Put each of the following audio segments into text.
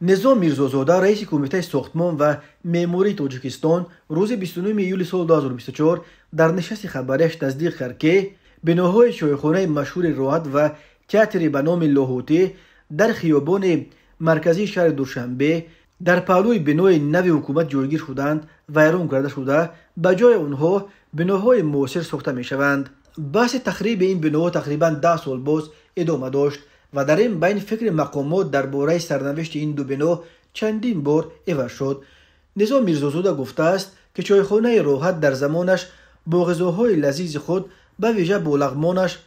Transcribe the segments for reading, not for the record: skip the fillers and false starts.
نظام میرزازاده رئیس کمیته ساختمان و معماری تاجیکستان روز 29 ایول سال 2024 در نشست خبریش تصدیق کرد که بناهای چایخانه مشهور راحت و تئاتر به نام لاهوتی در خیابان مرکزی شهر دوشنبه در پهلوی بنای نو حکومت جایگیر شدند و ویران کرده شده، به جای آنها بناهای معاصر ساخته می شوند. بحث تخریب این بناها تقریبا 10 سال باز ادامه داشت و در این بین فکر مقامات درباره سرنوشت این دو بنا چندین بار عوض شد. نظام میرزازاده گفته است که چایخانه راحت در زمانش با غذاهای لذیذ خود به ویژه با لغمانش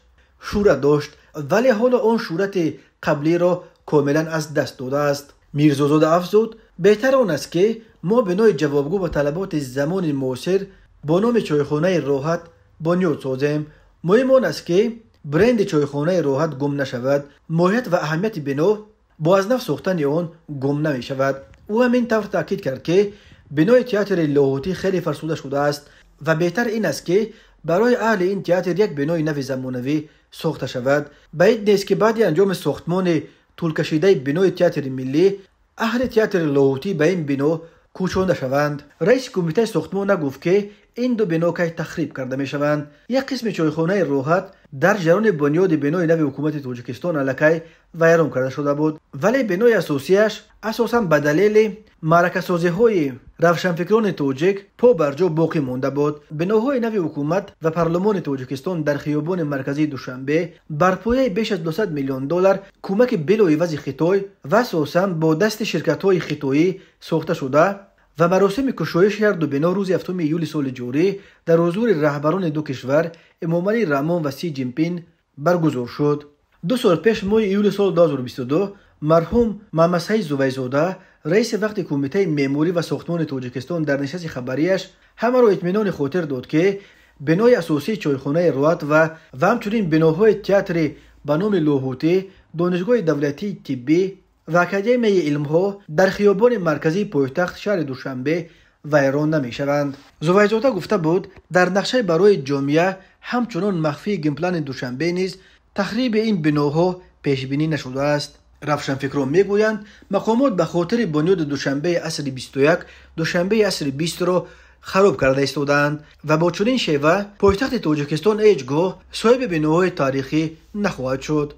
شهرت داشت، ولی حالا آن شهرت قبلی را کاملا از دست داده است. میرزازاده افزود بهتر آن است که ما بنای جوابگو به طلبات زمان معاصر با نام چایخانه راحت بنیاد سازیم. مهم آن است که برند چایخانه راحت گم نشود، ماهیت و اهمیت بنا با از نو ساختن آن گم نمی شود. او همین طور تاکید کرد که بنای تئاتر لاهوتی خیلی فرسوده شده است و بهتر این است که برای اهل این تئاتر یک بنای نو زمانوی ساخته شود. بعید نیست که بعد انجام ساختمان طول کشیده بنای تئاتر ملی اهل تئاتر لاهوتی به این بنا کوچانده شوند. رئیس کمیته ساختمان گفت که این دو بنا که تخریب کرده می شوند. یک قسم چایخانه راحت در جریان بنیاد بنای نو حکومت تاجیکستان الکی ویران کرده شده بود، ولی بنای اساسیش اساساً به دلیل معرکه سازی های روشنفکران تاجیک پا بر جا باقی مانده بود. بناهای نو حکومت و پارلمان تاجیکستان در خیابان مرکزی دوشنبه بر پایه بیش از 200 میلیون دلار کمک بلاعوض خطای و اساساً با دست شرکت های خطایی ساخته شده و مراسم کشایش هر دو بنا روز 7 ایول سال جاری در حضور رهبران دو کشور امامعلی رحمان و سی جین پین برگزار شد. 2 سال پیش ماه ایول سال 2022 مرحوم محمد سعید زویزاده رئیس وقت کمیته معماری و ساختمان تاجیکستان در نشست خبریش همه را اطمینان خاطر داد که بنای اساسی چایخانه راحت و همچنین بناهای تئاتر به نام لاهوتی، دانشگاه دولتی طبی و اکادمی علم‌ها در خیابان مرکزی پایتخت شهر دوشنبه ویران نمی شوند. زویزاده گفته بود در نقشه برای جامعه همچنان مخفی گیمپلان دوشنبه نیز تخریب این بناها پیش بینی نشده است. روشنفکران میگویند مقامات به خاطر بنیاد دوشنبه عصر 21 دوشنبه عصر 20 را خراب کرده ایستادند و با چنین شیوه پایتخت تاجیکستان هیچگاه صاحب بناهای تاریخی نخواهد شد.